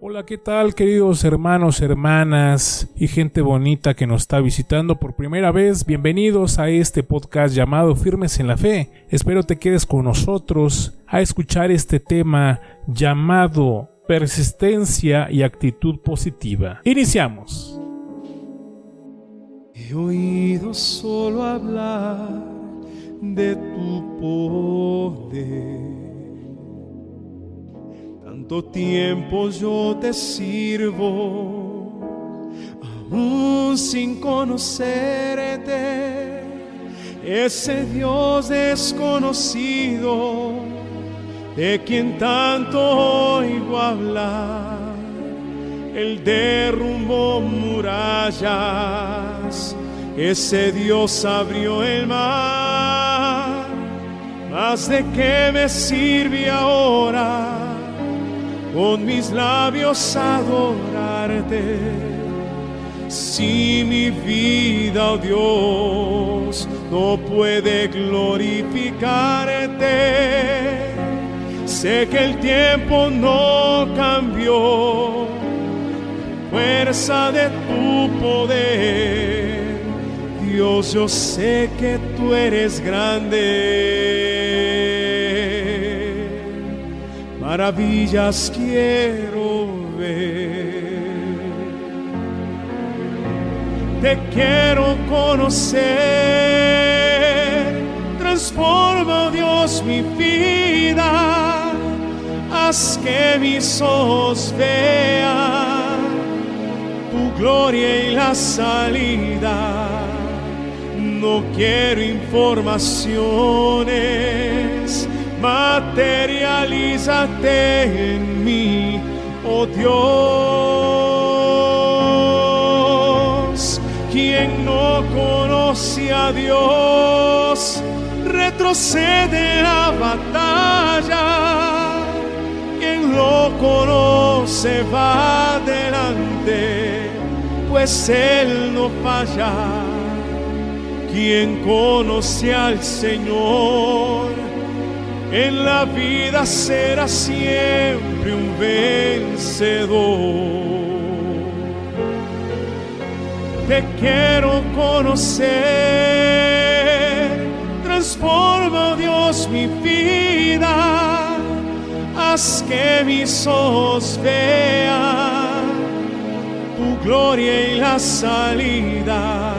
Hola, ¿qué tal, queridos hermanos, hermanas y gente bonita que nos está visitando por primera vez? Bienvenidos a este podcast llamado Firmes en la Fe. Espero te quedes con nosotros a escuchar este tema llamado Persistencia y Actitud Positiva. Iniciamos. He oído solo hablar de tu poder. Tanto tiempo yo te sirvo, aún sin conocerte, ese Dios desconocido de quien tanto oigo hablar. Él derrumbó murallas, ese Dios abrió el mar. ¿Mas de qué me sirve ahora con mis labios adorarte, si mi vida, oh Dios, no puede glorificarte? Sé que el tiempo no cambió, fuerza de tu poder, Dios, yo sé que tú eres grande. Maravillas quiero ver, te quiero conocer. Transforma, oh Dios, mi vida, haz que mis ojos vean tu gloria y la salida. No quiero informaciones, materialízate en mí, oh Dios. Quien no conoce a Dios retrocede en la batalla. Quien lo conoce va adelante, pues Él no falla. Quien conoce al Señor en la vida será siempre un vencedor. Te quiero conocer, transforma, oh Dios, mi vida, haz que mis ojos vean tu gloria y la salida.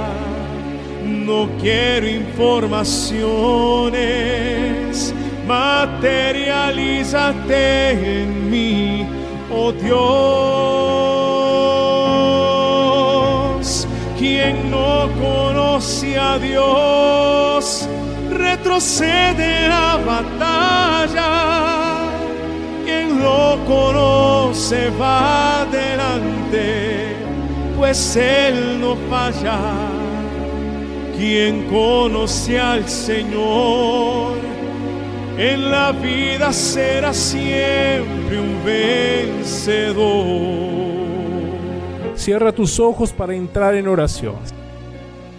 No quiero informaciones, materialízate en mí, oh Dios. Quien no conoce a Dios retrocede en la batalla. Quien lo conoce va adelante, pues Él no falla. Quien conoce al Señor en la vida será siempre un vencedor. Cierra tus ojos para entrar en oración.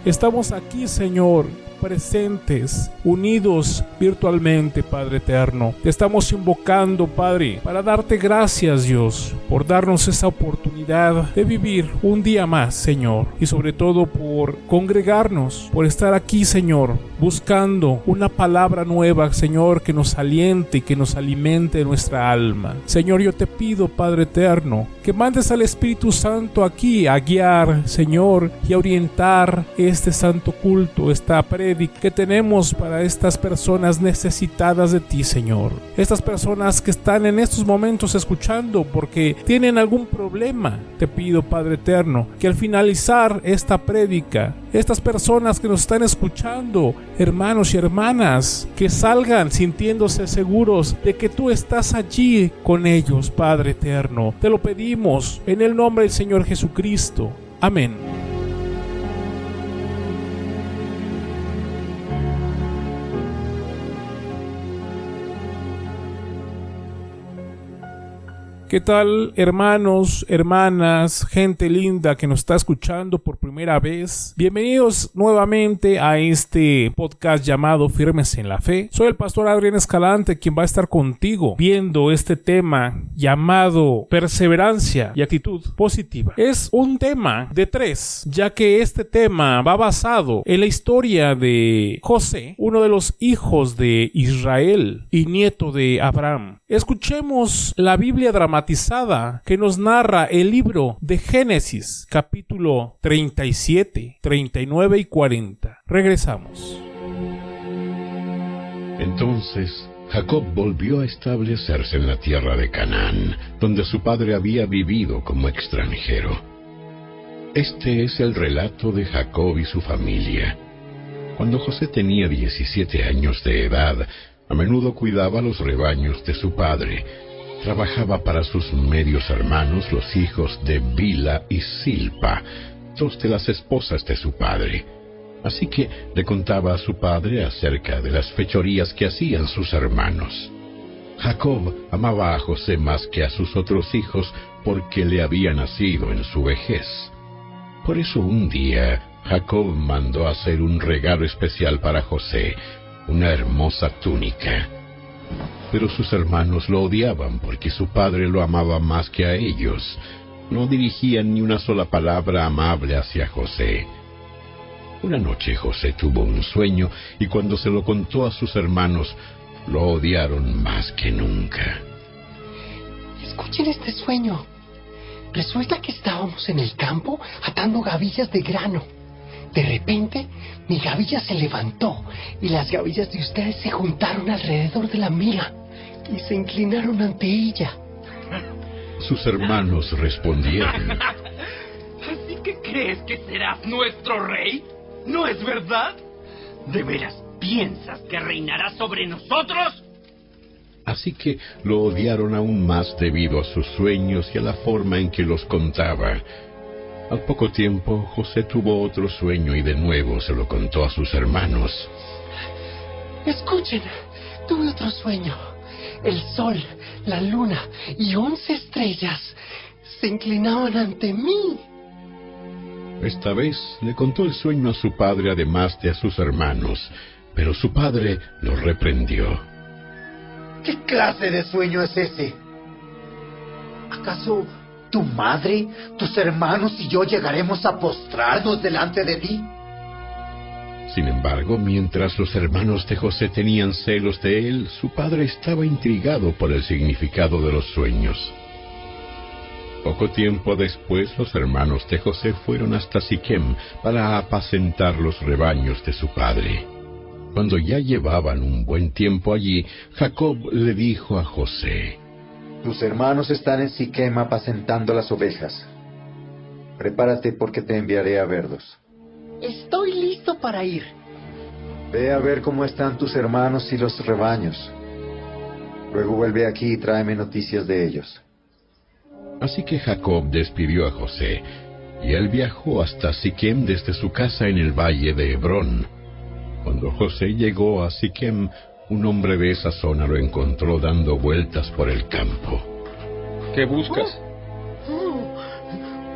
Estamos aquí, Señor, presentes, unidos virtualmente, Padre eterno. Te estamos invocando, Padre, para darte gracias, Dios, por darnos esa oportunidad de vivir un día más, Señor, y sobre todo por congregarnos, por estar aquí, Señor, buscando una palabra nueva, Señor, que nos aliente y que nos alimente nuestra alma. Señor, yo te pido, Padre eterno, que mandes al Espíritu Santo aquí a guiar, Señor, y a orientar este santo culto, esta prédica que tenemos para estas personas necesitadas de ti, Señor. Estas personas que están en estos momentos escuchando porque tienen algún problema. Te pido, Padre eterno, que al finalizar esta prédica, estas personas que nos están escuchando, hermanos y hermanas, que salgan sintiéndose seguros de que tú estás allí con ellos, Padre eterno. Te lo pedimos en el nombre del Señor Jesucristo. Amén. ¿Qué tal, hermanos, hermanas, gente linda que nos está escuchando por primera vez? Bienvenidos nuevamente a este podcast llamado Firmes en la Fe. Soy el pastor Adrián Escalante, quien va a estar contigo viendo este tema llamado perseverancia y actitud positiva. Es un tema de 3, ya que este tema va basado en la historia de José, uno de los hijos de Israel y nieto de Abraham. Escuchemos la Biblia dramatizada que nos narra el libro de Génesis, capítulo 37, 39 y 40. Regresamos. Entonces Jacob volvió a establecerse en la tierra de Canaán, donde su padre había vivido como extranjero. Este es el relato de Jacob y su familia. Cuando José tenía 17 años de edad, a menudo cuidaba los rebaños de su padre. Trabajaba para sus medios hermanos, los hijos de Bila y Silpa, 2 de las esposas de su padre. Así que le contaba a su padre acerca de las fechorías que hacían sus hermanos. Jacob amaba a José más que a sus otros hijos porque le había nacido en su vejez. Por eso un día Jacob mandó hacer un regalo especial para José, una hermosa túnica. Pero sus hermanos lo odiaban porque su padre lo amaba más que a ellos. No dirigían ni una sola palabra amable hacia José. Una noche José tuvo un sueño y cuando se lo contó a sus hermanos, lo odiaron más que nunca. Escuchen este sueño. Resulta que estábamos en el campo atando gavillas de grano. De repente, mi gavilla se levantó y las gavillas de ustedes se juntaron alrededor de la mía y se inclinaron ante ella. Sus hermanos respondieron: ¿Así que crees que serás nuestro rey? ¿No es verdad? ¿De veras piensas que reinarás sobre nosotros? Así que lo odiaron aún más debido a sus sueños y a la forma en que los contaba. Al poco tiempo, José tuvo otro sueño y de nuevo se lo contó a sus hermanos. Escuchen, tuve otro sueño. El sol, la luna y 11 estrellas se inclinaban ante mí. Esta vez le contó el sueño a su padre además de a sus hermanos, pero su padre lo reprendió. ¿Qué clase de sueño es ese? ¿Acaso tu madre, tus hermanos y yo llegaremos a postrarnos delante de ti? Sin embargo, mientras los hermanos de José tenían celos de él, su padre estaba intrigado por el significado de los sueños. Poco tiempo después, los hermanos de José fueron hasta Siquem para apacentar los rebaños de su padre. Cuando ya llevaban un buen tiempo allí, Jacob le dijo a José: Tus hermanos están en Siquem apacentando las ovejas. Prepárate porque te enviaré a verlos. Estoy listo para ir. Ve a ver cómo están tus hermanos y los rebaños. Luego vuelve aquí y tráeme noticias de ellos. Así que Jacob despidió a José, y él viajó hasta Siquem desde su casa en el valle de Hebrón. Cuando José llegó a Siquem, un hombre de esa zona lo encontró dando vueltas por el campo. ¿Qué buscas?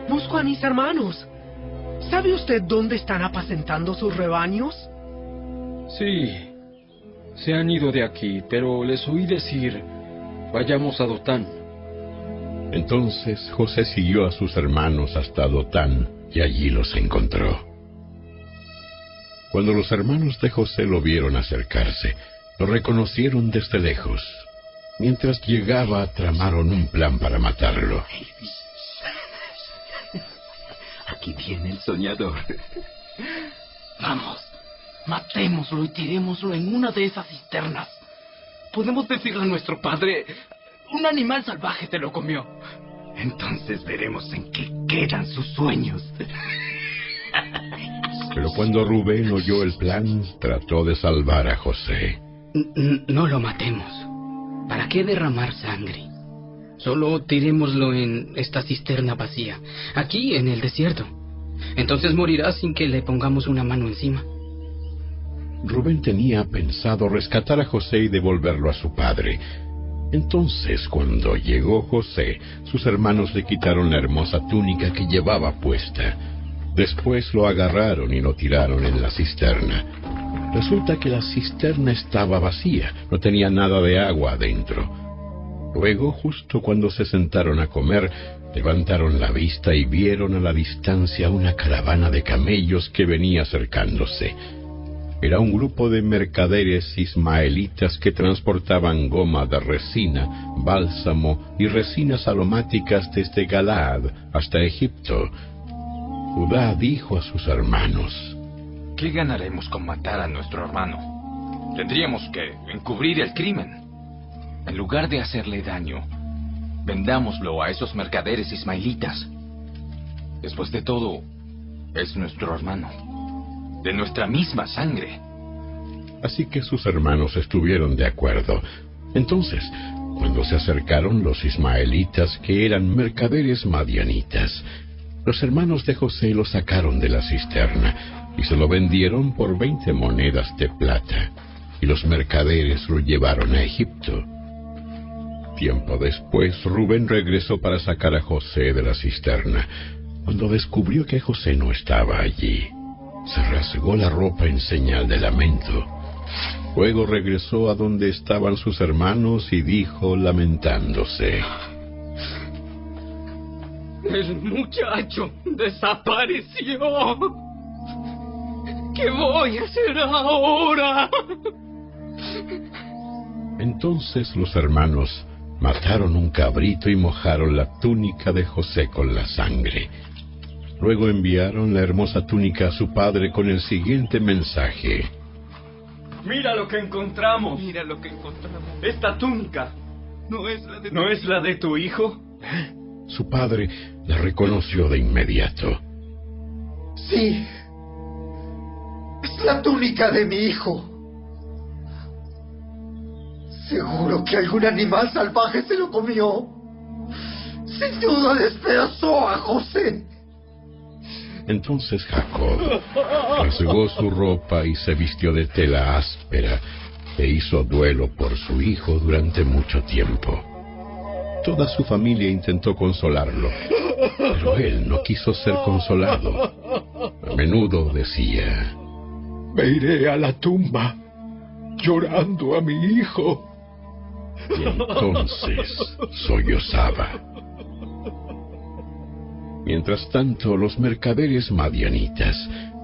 Busco a mis hermanos. ¿Sabe usted dónde están apacentando sus rebaños? Sí, se han ido de aquí, pero les oí decir, vayamos a Dotán. Entonces José siguió a sus hermanos hasta Dotán, y allí los encontró. Cuando los hermanos de José lo vieron acercarse, lo reconocieron desde lejos. Mientras llegaba, tramaron un plan para matarlo. Aquí viene el soñador. Vamos, matémoslo y tirémoslo en una de esas cisternas. Podemos decirle a nuestro padre, un animal salvaje se lo comió. Entonces veremos en qué quedan sus sueños. Pero cuando Rubén oyó el plan, trató de salvar a José. No lo matemos. ¿Para qué derramar sangre? Solo tirémoslo en esta cisterna vacía, aquí en el desierto. Entonces morirá sin que le pongamos una mano encima. Rubén tenía pensado rescatar a José y devolverlo a su padre. Entonces, cuando llegó José, sus hermanos le quitaron la hermosa túnica que llevaba puesta. Después lo agarraron y lo tiraron en la cisterna. Resulta que la cisterna estaba vacía, no tenía nada de agua adentro. Luego, justo cuando se sentaron a comer, levantaron la vista y vieron a la distancia una caravana de camellos que venía acercándose. Era un grupo de mercaderes ismaelitas que transportaban goma de resina, bálsamo y resinas aromáticas desde Galaad hasta Egipto. Judá dijo a sus hermanos: ¿qué ganaremos con matar a nuestro hermano? Tendríamos que encubrir el crimen. En lugar de hacerle daño, vendámoslo a esos mercaderes ismaelitas. Después de todo, es nuestro hermano, de nuestra misma sangre. Así que sus hermanos estuvieron de acuerdo. Entonces, cuando se acercaron los ismaelitas, que eran mercaderes madianitas, los hermanos de José lo sacaron de la cisterna y se lo vendieron por 20 monedas de plata, y los mercaderes lo llevaron a Egipto. Tiempo después, Rubén regresó para sacar a José de la cisterna. Cuando descubrió que José no estaba allí, se rasgó la ropa en señal de lamento. Luego regresó a donde estaban sus hermanos y dijo, lamentándose: el muchacho desapareció. ¿Qué voy a hacer ahora? Entonces los hermanos mataron un cabrito y mojaron la túnica de José con la sangre. Luego enviaron la hermosa túnica a su padre con el siguiente mensaje: Mira lo que encontramos. Mira lo que encontramos. Esta túnica ¿no es la de tu hijo? Su padre la reconoció de inmediato. Sí, es la túnica de mi hijo. Seguro que algún animal salvaje se lo comió. Sin duda despedazó a José. Entonces Jacob rasgó su ropa y se vistió de tela áspera e hizo duelo por su hijo durante mucho tiempo. Toda su familia intentó consolarlo, pero él no quiso ser consolado. A menudo decía: me iré a la tumba llorando a mi hijo. Y entonces sollozaba. Mientras tanto, los mercaderes madianitas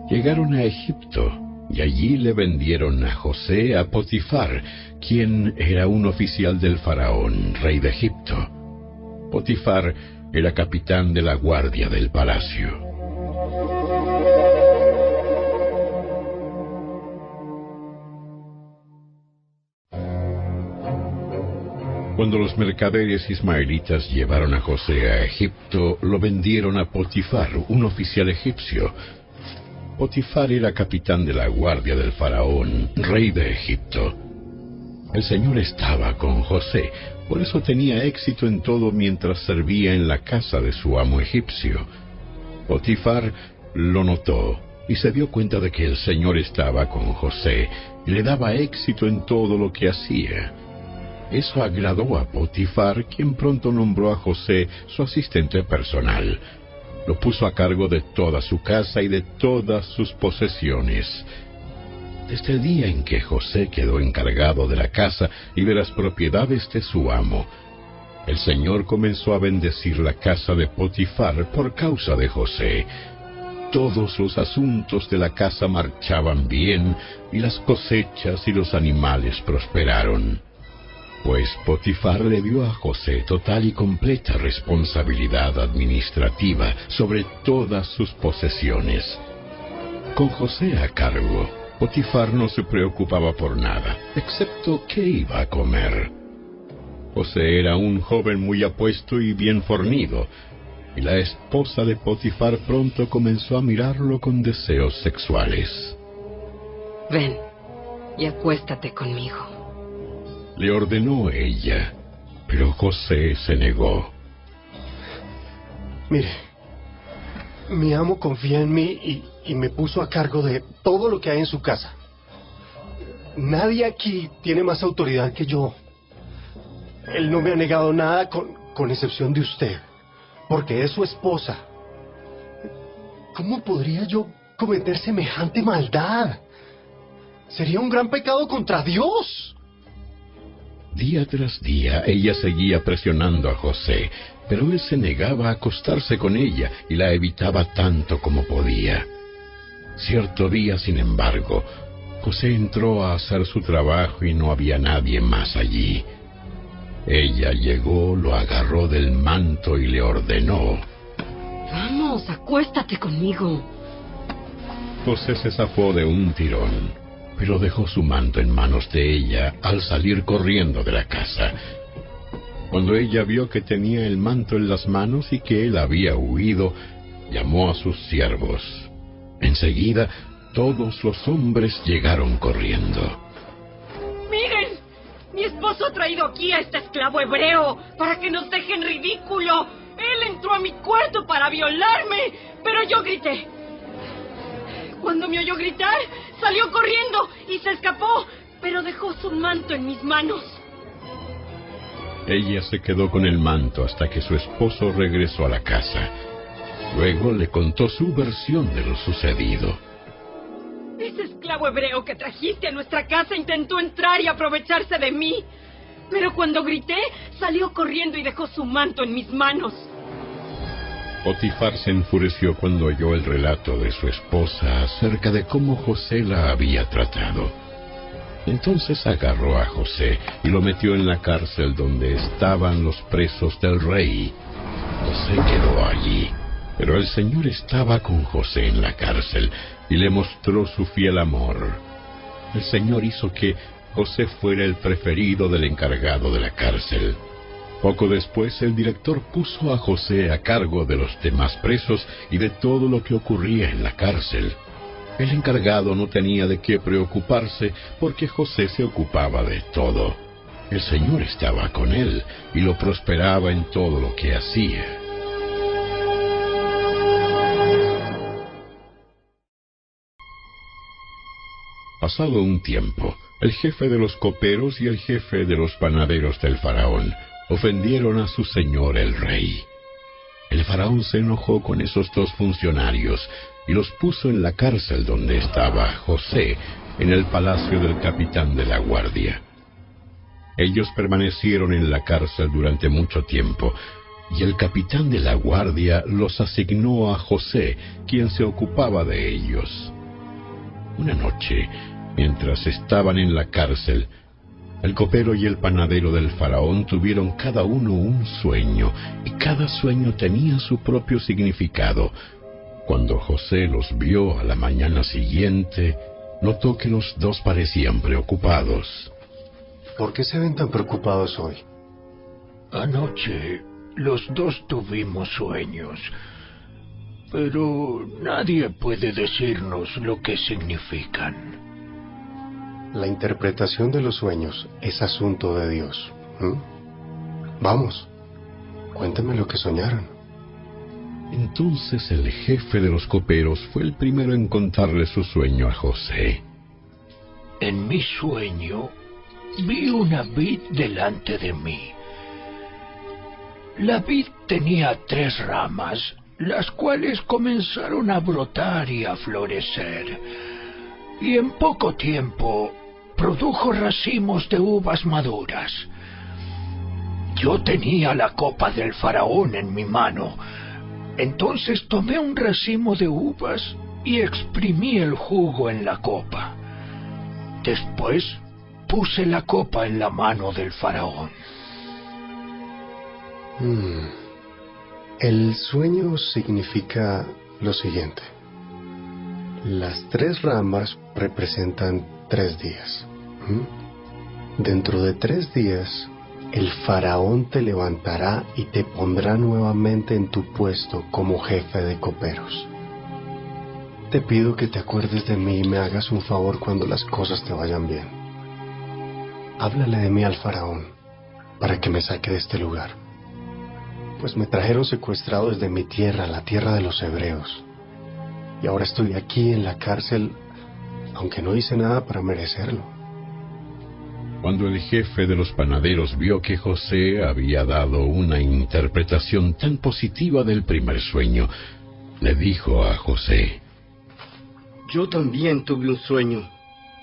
llegaron a Egipto y allí le vendieron a José a Potifar, quien era un oficial del faraón, rey de Egipto. Potifar era capitán de la guardia del palacio. Cuando los mercaderes ismaelitas llevaron a José a Egipto, lo vendieron a Potifar, un oficial egipcio. Potifar era capitán de la guardia del faraón, rey de Egipto. El Señor estaba con José, por eso tenía éxito en todo mientras servía en la casa de su amo egipcio. Potifar lo notó y se dio cuenta de que el Señor estaba con José y le daba éxito en todo lo que hacía. Eso agradó a Potifar, quien pronto nombró a José su asistente personal. Lo puso a cargo de toda su casa y de todas sus posesiones. Desde el día en que José quedó encargado de la casa y de las propiedades de su amo, el Señor comenzó a bendecir la casa de Potifar por causa de José. Todos los asuntos de la casa marchaban bien y las cosechas y los animales prosperaron. Pues Potifar le dio a José total y completa responsabilidad administrativa sobre todas sus posesiones. Con José a cargo, Potifar no se preocupaba por nada, excepto qué iba a comer. José era un joven muy apuesto y bien fornido, y la esposa de Potifar pronto comenzó a mirarlo con deseos sexuales. Ven y acuéstate conmigo, le ordenó ella, pero José se negó. Mire, mi amo confía en mí y me puso a cargo de todo lo que hay en su casa. Nadie aquí tiene más autoridad que yo. Él no me ha negado nada con excepción de usted, porque es su esposa. ¿Cómo podría yo cometer semejante maldad? Sería un gran pecado contra Dios. Día tras día ella seguía presionando a José, pero él se negaba a acostarse con ella y la evitaba tanto como podía. Cierto día, sin embargo, José entró a hacer su trabajo y no había nadie más allí. Ella llegó, lo agarró del manto y le ordenó: Vamos, acuéstate conmigo. José se zafó de un tirón, pero dejó su manto en manos de ella al salir corriendo de la casa. Cuando ella vio que tenía el manto en las manos y que él había huido, llamó a sus siervos. Enseguida, todos los hombres llegaron corriendo. ¡Miren! Mi esposo ha traído aquí a este esclavo hebreo para que nos deje en ridículo. Él entró a mi cuarto para violarme, pero yo grité. Cuando me oyó gritar, salió corriendo y se escapó, pero dejó su manto en mis manos. Ella se quedó con el manto hasta que su esposo regresó a la casa. Luego le contó su versión de lo sucedido. Ese esclavo hebreo que trajiste a nuestra casa intentó entrar y aprovecharse de mí. Pero cuando grité, salió corriendo y dejó su manto en mis manos. Potifar se enfureció cuando oyó el relato de su esposa acerca de cómo José la había tratado. Entonces agarró a José y lo metió en la cárcel donde estaban los presos del rey. José quedó allí, pero el Señor estaba con José en la cárcel y le mostró su fiel amor. El Señor hizo que José fuera el preferido del encargado de la cárcel. Poco después, el director puso a José a cargo de los demás presos y de todo lo que ocurría en la cárcel. El encargado no tenía de qué preocuparse porque José se ocupaba de todo. El Señor estaba con él y lo prosperaba en todo lo que hacía. Pasado un tiempo, el jefe de los coperos y el jefe de los panaderos del faraón ofendieron a su señor el rey. El faraón se enojó con esos dos funcionarios y los puso en la cárcel donde estaba José, en el palacio del capitán de la guardia. Ellos permanecieron en la cárcel durante mucho tiempo, y el capitán de la guardia los asignó a José, quien se ocupaba de ellos. Una noche, mientras estaban en la cárcel, el copero y el panadero del faraón tuvieron cada uno un sueño, y cada sueño tenía su propio significado. Cuando José los vio a la mañana siguiente, notó que los dos parecían preocupados. ¿Por qué se ven tan preocupados hoy? Anoche los dos tuvimos sueños, pero nadie puede decirnos lo que significan. La interpretación de los sueños es asunto de Dios. Vamos, cuéntame lo que soñaron. Entonces el jefe de los coperos fue el primero en contarle su sueño a José. En mi sueño vi una vid delante de mí. La vid tenía 3 ramas, las cuales comenzaron a brotar y a florecer, y en poco tiempo produjo racimos de uvas maduras. Yo tenía la copa del faraón en mi mano. Entonces tomé un racimo de uvas y exprimí el jugo en la copa. Después puse la copa en la mano del faraón. El sueño significa lo siguiente. Las 3 ramas representan 3 días. Dentro de 3 días, el faraón te levantará y te pondrá nuevamente en tu puesto como jefe de coperos. Te pido que te acuerdes de mí y me hagas un favor cuando las cosas te vayan bien. Háblale de mí al faraón para que me saque de este lugar, pues me trajeron secuestrado desde mi tierra, la tierra de los hebreos, y ahora estoy aquí en la cárcel, aunque no hice nada para merecerlo. Cuando el jefe de los panaderos vio que José había dado una interpretación tan positiva del primer sueño, le dijo a José: Yo también tuve un sueño.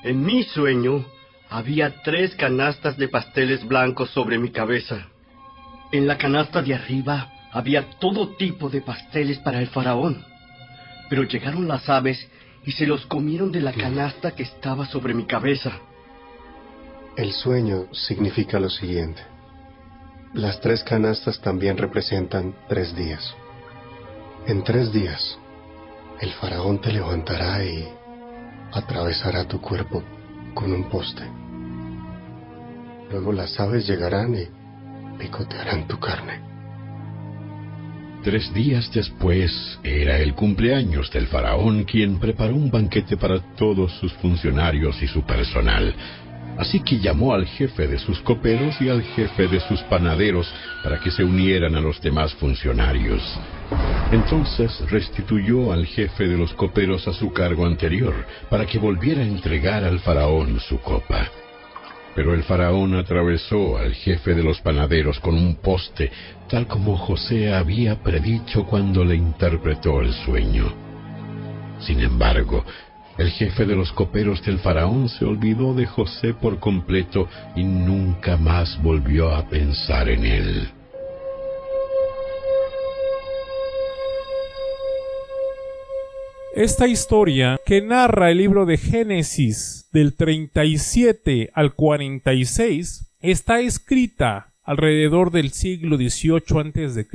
En mi sueño había 3 canastas de pasteles blancos sobre mi cabeza. En la canasta de arriba había todo tipo de pasteles para el faraón. Pero llegaron las aves y se los comieron de la canasta que estaba sobre mi cabeza. El sueño significa lo siguiente. Las 3 canastas también representan 3 días. En 3 días, el faraón te levantará y atravesará tu cuerpo con un poste. Luego las aves llegarán y picotearán tu carne. 3 días después era el cumpleaños del faraón, quien preparó un banquete para todos sus funcionarios y su personal. Así que llamó al jefe de sus coperos y al jefe de sus panaderos para que se unieran a los demás funcionarios. Entonces restituyó al jefe de los coperos a su cargo anterior, para que volviera a entregar al faraón su copa. Pero el faraón atravesó al jefe de los panaderos con un poste, tal como José había predicho cuando le interpretó el sueño. Sin embargo, el jefe de los coperos del faraón se olvidó de José por completo y nunca más volvió a pensar en él. Esta historia, que narra el libro de Génesis del 37 al 46, está escrita alrededor del siglo XVIII a.C.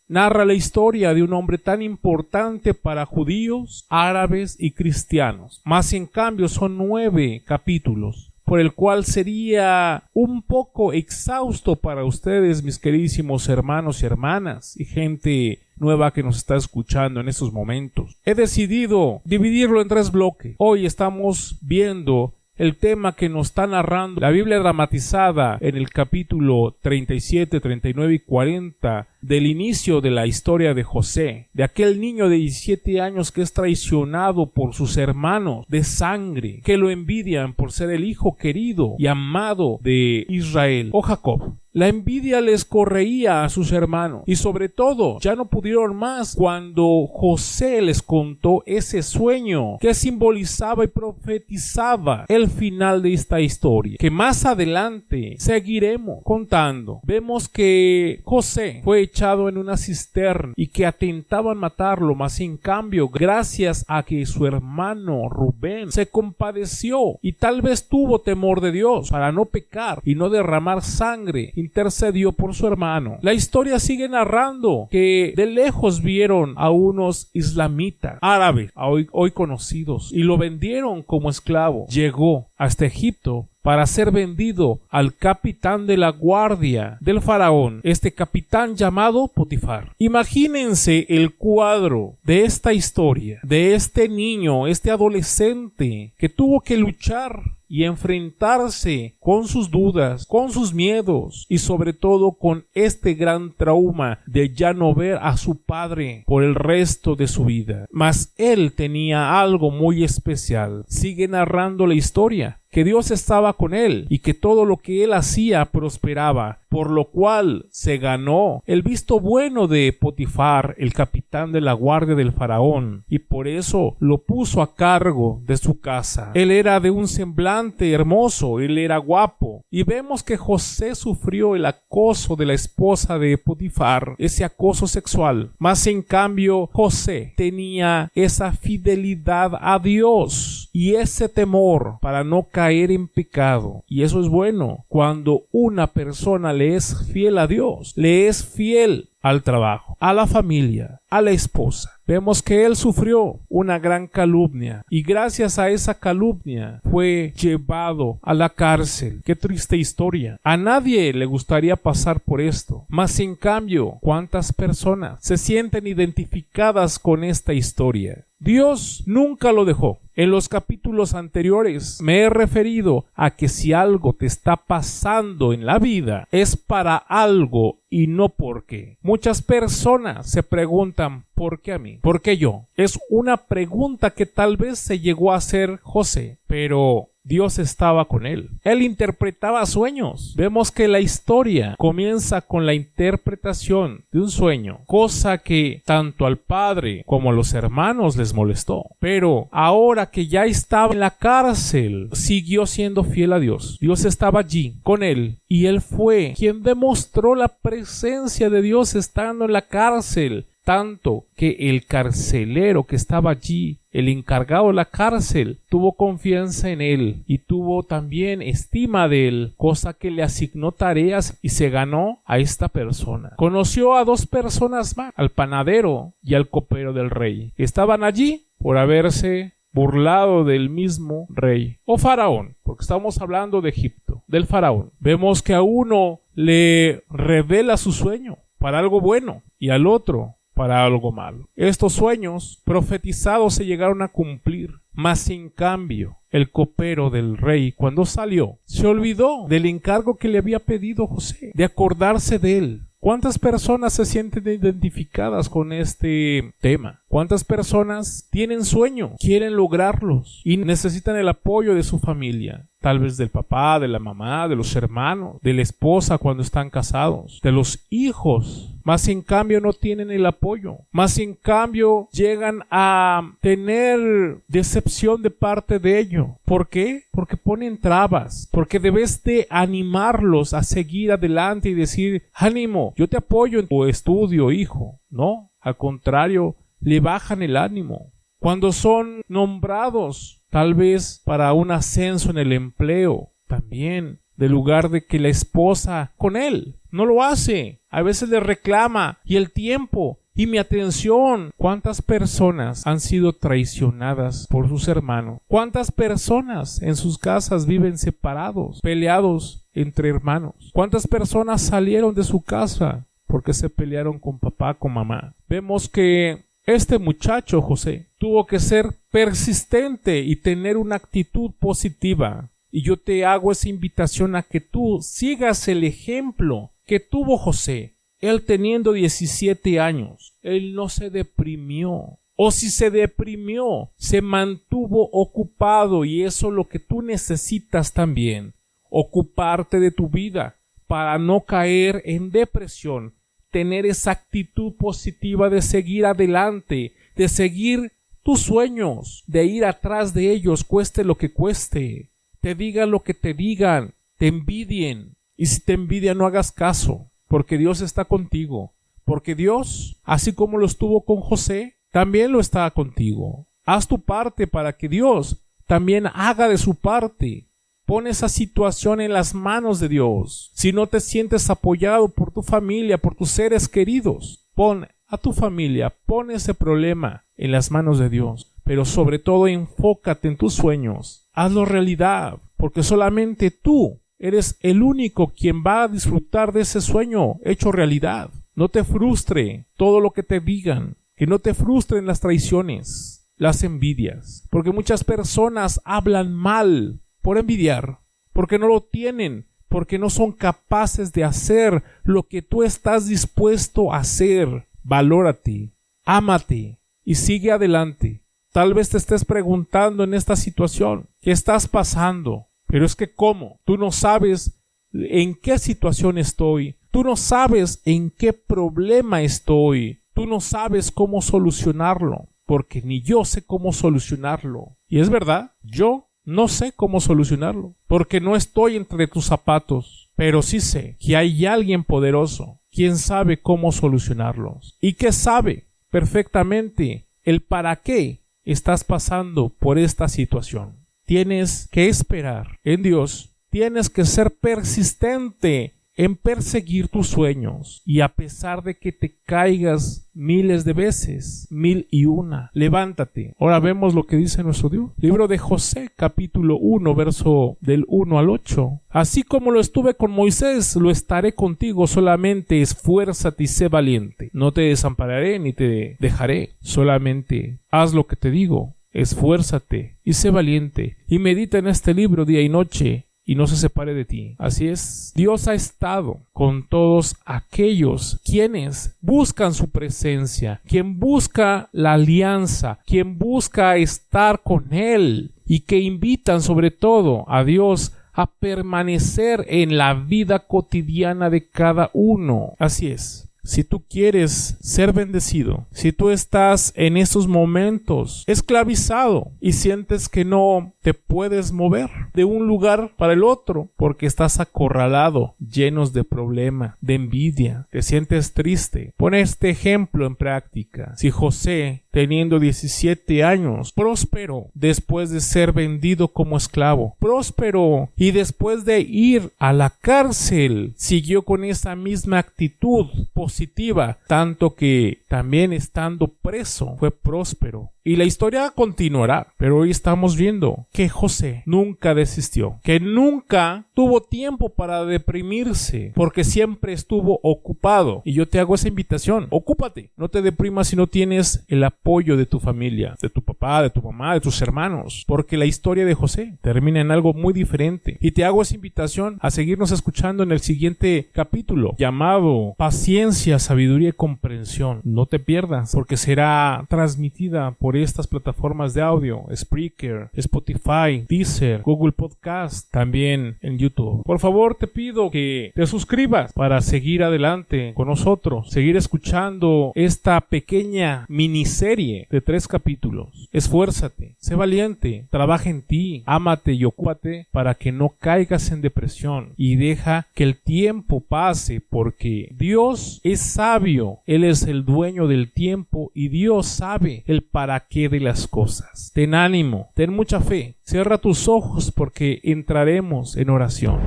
Narra la historia de un hombre tan importante para judíos, árabes y cristianos. Más en cambio son 9 capítulos, por el cual sería un poco exhausto para ustedes, mis queridísimos hermanos y hermanas, y gente nueva que nos está escuchando en estos momentos. He decidido dividirlo en 3 bloques. Hoy estamos viendo el tema que nos está narrando la Biblia dramatizada en el capítulo 37, 39 y 40 del inicio de la historia de José, de aquel niño de 17 años que es traicionado por sus hermanos de sangre, que lo envidian por ser el hijo querido y amado de Israel o Jacob. La envidia les correía a sus hermanos y sobre todo ya no pudieron más cuando José les contó ese sueño que simbolizaba y profetizaba el final de esta historia, que más adelante seguiremos contando. Vemos que José fue echado en una cisterna y que atentaban matarlo, mas en cambio, gracias a que su hermano Rubén se compadeció y tal vez tuvo temor de Dios para no pecar y no derramar sangre, intercedió por su hermano. La historia sigue narrando que de lejos vieron a unos islamitas árabes, hoy conocidos, y lo vendieron como esclavo. Llegó hasta Egipto para ser vendido al capitán de la guardia del faraón, este capitán llamado Potifar. Imagínense el cuadro de esta historia, de este niño, este adolescente que tuvo que luchar y enfrentarse con sus dudas, con sus miedos y sobre todo con este gran trauma de ya no ver a su padre por el resto de su vida. Mas él tenía algo muy especial. Sigue narrando la historia, que Dios estaba con él y que todo lo que él hacía prosperaba, por lo cual se ganó el visto bueno de Potifar, el capitán de la guardia del faraón, y por eso lo puso a cargo de su casa. Él era de un semblante hermoso, él era guapo, y vemos que José sufrió el acoso de la esposa de Potifar, ese acoso sexual, mas en cambio José tenía esa fidelidad a Dios y ese temor para no caer en pecado. Y eso es bueno cuando una persona le es fiel a Dios, le es fiel al trabajo, a la familia, a la esposa. Vemos que él sufrió una gran calumnia y gracias a esa calumnia fue llevado a la cárcel. Qué triste historia. A nadie le gustaría pasar por esto. Mas en cambio, ¿cuántas personas se sienten identificadas con esta historia? Dios nunca lo dejó. En los capítulos anteriores me he referido a que si algo te está pasando en la vida es para algo y no por qué. Muchas personas se preguntan ¿por qué a mí? ¿Por qué yo? Es una pregunta que tal vez se llegó a hacer José, pero Dios estaba con él. Él interpretaba sueños. Vemos que la historia comienza con la interpretación de un sueño, cosa que tanto al padre como a los hermanos les molestó. Pero ahora que ya estaba en la cárcel, siguió siendo fiel a Dios. Dios estaba allí con él y él fue quien demostró la presencia de Dios estando en la cárcel. Tanto que el carcelero que estaba allí, el encargado de la cárcel, tuvo confianza en él y tuvo también estima de él, cosa que le asignó tareas y se ganó a esta persona. Conoció a 2 personas más, al panadero y al copero del rey. Estaban allí por haberse burlado del mismo rey o faraón, porque estamos hablando de Egipto, del faraón. Vemos que a uno le revela su sueño para algo bueno y al otro para algo malo. Estos sueños profetizados se llegaron a cumplir, mas en cambio el copero del rey, cuando salió, se olvidó del encargo que le había pedido José, de acordarse de él. ¿Cuántas personas se sienten identificadas con este tema? ¿Cuántas personas tienen sueños, quieren lograrlos y necesitan el apoyo de su familia? Tal vez del papá, de la mamá, de los hermanos, de la esposa cuando están casados, de los hijos. Mas en cambio no tienen el apoyo. Mas en cambio llegan a tener decepción de parte de ellos. ¿Por qué? Porque ponen trabas. Porque debes de animarlos a seguir adelante y decir, ánimo, yo te apoyo en tu estudio, hijo. No, al contrario, le bajan el ánimo. Cuando son nombrados, tal vez para un ascenso en el empleo, también, de lugar de que la esposa con él no lo hace. A veces le reclama, y el tiempo, y mi atención. ¿Cuántas personas han sido traicionadas por sus hermanos? ¿Cuántas personas en sus casas viven separados, peleados entre hermanos? ¿Cuántas personas salieron de su casa porque se pelearon con papá, con mamá? Vemos que este muchacho, José, tuvo que ser persistente y tener una actitud positiva. Y yo te hago esa invitación a que tú sigas el ejemplo que tuvo José. Él teniendo 17 años, él no se deprimió. O si se deprimió, se mantuvo ocupado, y eso es lo que tú necesitas también. Ocuparte de tu vida para no caer en depresión. Tener esa actitud positiva de seguir adelante, de seguir tus sueños, de ir atrás de ellos, cueste lo que cueste. Te digan lo que te digan, te envidien. Y si te envidian, no hagas caso, porque Dios está contigo. Porque Dios, así como lo estuvo con José, también lo está contigo. Haz tu parte para que Dios también haga de su parte. Pon esa situación en las manos de Dios. Si no te sientes apoyado por tu familia, por tus seres queridos, pon a tu familia, pon ese problema en las manos de Dios. Pero sobre todo enfócate en tus sueños. Hazlo realidad, porque solamente tú eres el único quien va a disfrutar de ese sueño hecho realidad. No te frustre todo lo que te digan, que no te frustren las traiciones, las envidias, porque muchas personas hablan mal por envidiar, porque no lo tienen, porque no son capaces de hacer lo que tú estás dispuesto a hacer. Valórate, ámate y sigue adelante. Tal vez te estés preguntando en esta situación, ¿qué estás pasando? Pero es que ¿cómo? Tú no sabes en qué situación estoy, tú no sabes en qué problema estoy, tú no sabes cómo solucionarlo, porque ni yo sé cómo solucionarlo. Y es verdad, yo no sé cómo solucionarlo, porque no estoy entre tus zapatos, pero sí sé que hay alguien poderoso, quien sabe cómo solucionarlos, y que sabe perfectamente el para qué estás pasando por esta situación. Tienes que esperar en Dios, tienes que ser persistente en perseguir tus sueños, y a pesar de que te caigas miles de veces, 1001, levántate. Ahora vemos lo que dice nuestro Dios. Libro de José, capítulo 1, verso del 1 al 8. Así como lo estuve con Moisés, lo estaré contigo, solamente esfuérzate y sé valiente. No te desampararé ni te dejaré, solamente haz lo que te digo. Esfuérzate y sé valiente, y medita en este libro día y noche, y no se separe de ti. Así es, Dios ha estado con todos aquellos quienes buscan su presencia, quien busca la alianza, quien busca estar con Él y que invitan sobre todo a Dios a permanecer en la vida cotidiana de cada uno. Así es. Si tú quieres ser bendecido, si tú estás en estos momentos esclavizado y sientes que no te puedes mover de un lugar para el otro porque estás acorralado, llenos de problema, de envidia, te sientes triste, pon este ejemplo en práctica. Si José, teniendo 17 años, prosperó después de ser vendido como esclavo, prosperó y después de ir a la cárcel, siguió con esa misma actitud positiva, tanto que también estando preso fue próspero. Y la historia continuará, pero hoy estamos viendo que José nunca desistió, que nunca tuvo tiempo para deprimirse, porque siempre estuvo ocupado. Y yo te hago esa invitación, ocúpate, no te deprimas si no tienes el apoyo de tu familia, de tu papá, de tu mamá, de tus hermanos, porque la historia de José termina en algo muy diferente. Y te hago esa invitación a seguirnos escuchando en el siguiente capítulo, llamado Paciencia, Sabiduría y Comprensión. No te pierdas, porque será transmitida por estas plataformas de audio, Spreaker, Spotify, Deezer, Google Podcast, también en YouTube. Por favor, te pido que te suscribas para seguir adelante con nosotros, seguir escuchando esta pequeña miniserie de 3 capítulos. Esfuérzate, sé valiente, trabaja en ti, ámate y ocúpate para que no caigas en depresión y deja que el tiempo pase, porque Dios es sabio, Él es el dueño del tiempo y Dios sabe el para qué de las cosas. Ten ánimo, ten mucha fe, cierra tus ojos porque entraremos en oración.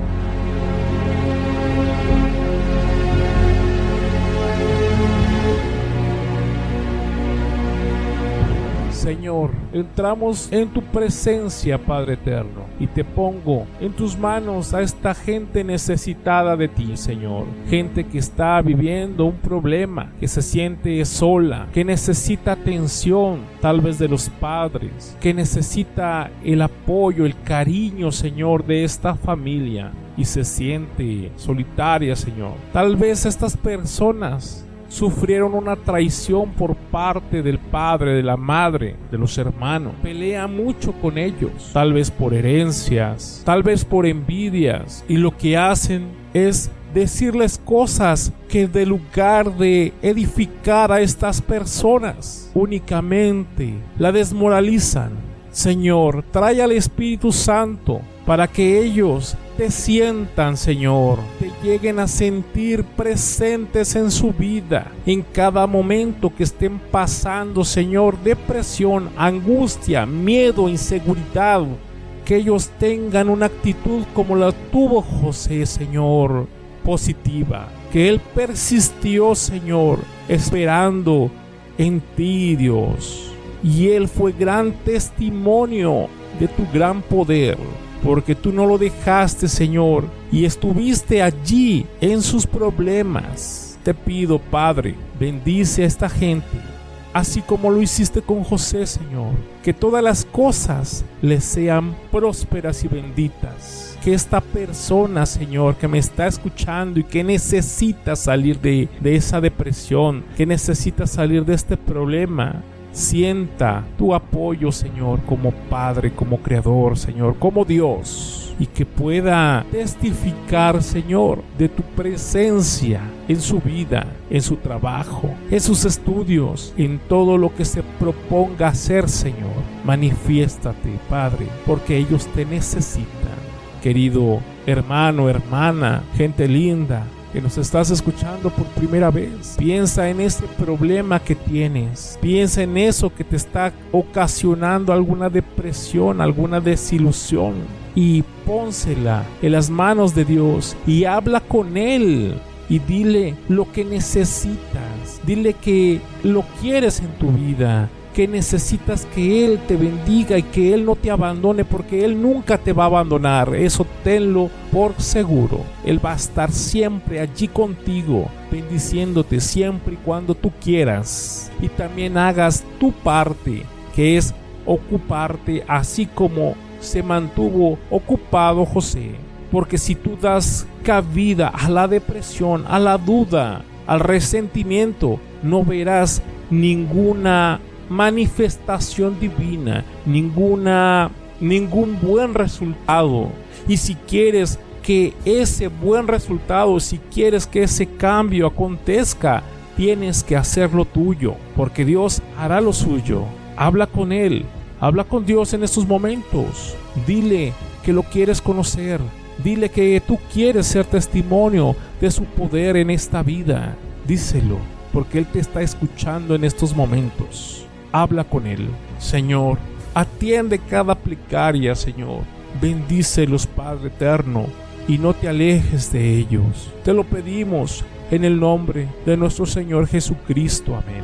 Señor, entramos en tu presencia, Padre eterno, y te pongo en tus manos a esta gente necesitada de ti, Señor. Gente que está viviendo un problema, que se siente sola, que necesita atención, tal vez de los padres, que necesita el apoyo, el cariño, Señor, de esta familia y se siente solitaria, Señor. Tal vez estas personas sufrieron una traición por parte del padre, de la madre, de los hermanos. Pelea mucho con ellos, tal vez por herencias, tal vez por envidias, y lo que hacen es decirles cosas que de lugar de edificar a estas personas, únicamente la desmoralizan. Señor, trae al Espíritu Santo para que ellos te sientan, Señor, te lleguen a sentir presentes en su vida, en cada momento que estén pasando, Señor, depresión, angustia, miedo, inseguridad, que ellos tengan una actitud como la tuvo José, Señor, positiva, que él persistió, Señor, esperando en ti, Dios, y él fue gran testimonio de tu gran poder, porque tú no lo dejaste, Señor, y estuviste allí en sus problemas. Te pido, Padre, bendice a esta gente, así como lo hiciste con José, Señor, que todas las cosas les sean prósperas y benditas. Que esta persona, Señor, que me está escuchando y que necesita salir de esa depresión, que necesita salir de este problema, sienta tu apoyo, Señor, como Padre, como Creador, Señor, como Dios, y que pueda testificar, Señor, de tu presencia en su vida, en su trabajo, en sus estudios, en todo lo que se proponga hacer, Señor. Manifiéstate, Padre, porque ellos te necesitan. Querido hermano, hermana, gente linda, que nos estás escuchando por primera vez, piensa en ese problema que tienes, piensa en eso que te está ocasionando alguna depresión, alguna desilusión, y pónsela en las manos de Dios y habla con Él y dile lo que necesitas, dile que lo quieres en tu vida, que necesitas que Él te bendiga y que Él no te abandone, porque Él nunca te va a abandonar. Eso tenlo por seguro. Él va a estar siempre allí contigo, bendiciéndote siempre y cuando tú quieras. Y también hagas tu parte, que es ocuparte, así como se mantuvo ocupado José. Porque si tú das cabida a la depresión, a la duda, al resentimiento, no verás ninguna manifestación divina, ningún buen resultado. Y si quieres que ese buen resultado, si quieres que ese cambio acontezca, tienes que hacerlo tuyo, porque Dios hará lo suyo. Habla con Él, habla con Dios en estos momentos. Dile que lo quieres conocer. Dile que tú quieres ser testimonio de su poder en esta vida. Díselo, porque Él te está escuchando en estos momentos. Habla con Él. Señor, atiende cada plegaria, Señor. Bendícelos, Padre eterno, y no te alejes de ellos. Te lo pedimos en el nombre de nuestro Señor Jesucristo. Amén.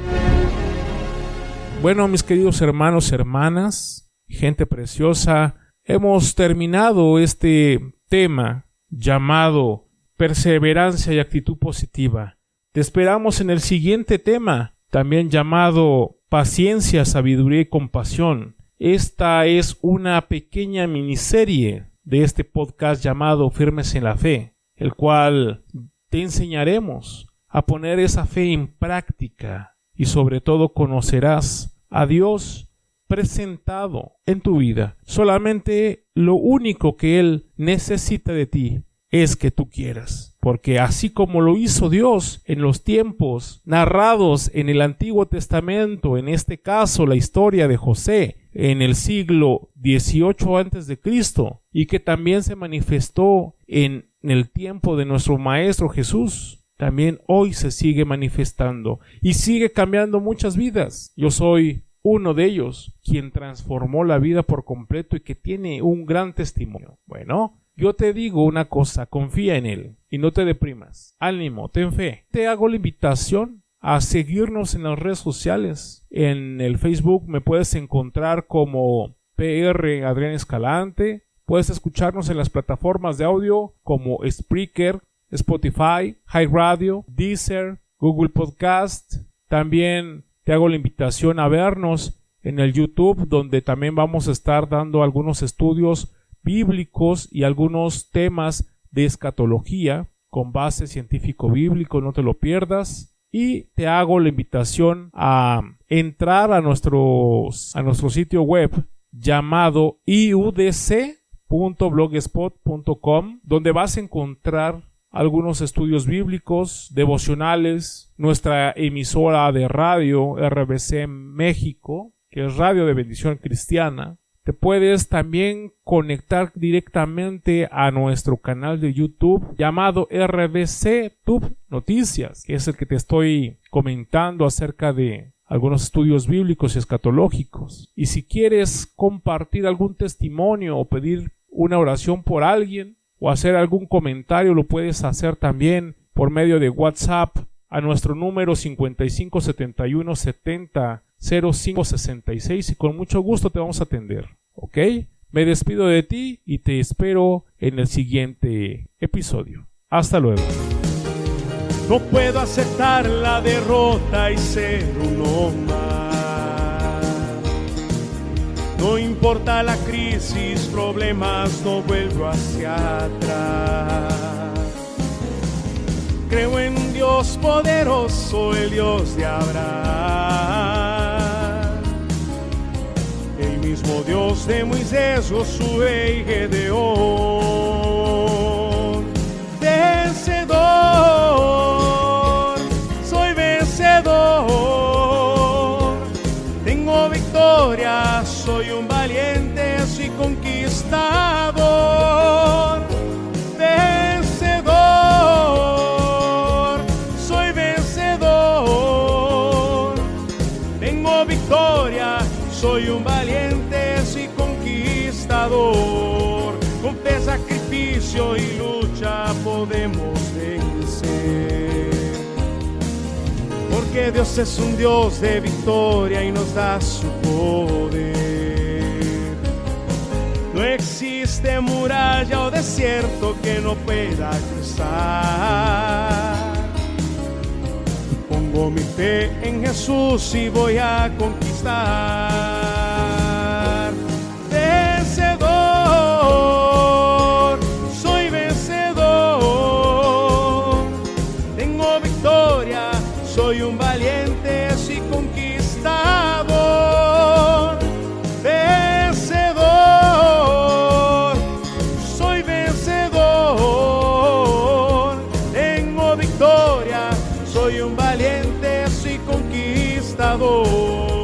Bueno, mis queridos hermanos, hermanas, gente preciosa, hemos terminado este tema llamado perseverancia y actitud positiva. Te esperamos en el siguiente tema, también llamado paciencia, sabiduría y compasión. Esta es una pequeña miniserie de este podcast llamado Firmes en la Fe, el cual te enseñaremos a poner esa fe en práctica y sobre todo conocerás a Dios presentado en tu vida. Solamente lo único que Él necesita de ti es que tú quieras, porque así como lo hizo Dios en los tiempos narrados en el Antiguo Testamento, en este caso la historia de José en el siglo XVIII a.C., y que también se manifestó en el tiempo de nuestro Maestro Jesús, también hoy se sigue manifestando y sigue cambiando muchas vidas. Yo soy uno de ellos, quien transformó la vida por completo y que tiene un gran testimonio. Bueno, yo te digo una cosa, confía en Él y no te deprimas. Ánimo, ten fe. Te hago la invitación a seguirnos en las redes sociales. En el Facebook me puedes encontrar como PR Adrián Escalante. Puedes escucharnos en las plataformas de audio como Spreaker, Spotify, iRadio, Deezer, Google Podcast. También te hago la invitación a vernos en el YouTube, donde también vamos a estar dando algunos estudios bíblicos y algunos temas de escatología con base científico-bíblico, no te lo pierdas. Y te hago la invitación a entrar a nuestro sitio web llamado iudc.blogspot.com, donde vas a encontrar algunos estudios bíblicos, devocionales, nuestra emisora de radio RBC México, que es Radio de Bendición Cristiana. Te puedes también conectar directamente a nuestro canal de YouTube llamado RBC Tube Noticias, que es el que te estoy comentando acerca de algunos estudios bíblicos y escatológicos. Y si quieres compartir algún testimonio o pedir una oración por alguien o hacer algún comentario, lo puedes hacer también por medio de WhatsApp a nuestro número 5571 70 0566 y con mucho gusto te vamos a atender. ¿Ok? Me despido de ti y te espero en el siguiente episodio. Hasta luego. No puedo aceptar la derrota y ser uno más. No importa la crisis, problemas, no vuelvo hacia atrás. Creo en un Dios poderoso, el Dios de Abraham. El mismo Dios de Moisés, Josué y Gedeón. Vencedor, soy vencedor. Tengo victoria, soy un valiente, soy conquistador. Vencedor, soy vencedor. Tengo victoria, soy un valiente, soy conquistador. Con fe, sacrificio y lucha podemos vencer. Porque Dios es un Dios de victoria y nos da su poder. No existe muralla o desierto que no pueda cruzar. Pongo mi fe en Jesús y voy a conquistar. Vencedor, soy vencedor. victoria, soy un valiente y conquistador. Vencedor, soy vencedor. Tengo victoria, soy un valiente y conquistador.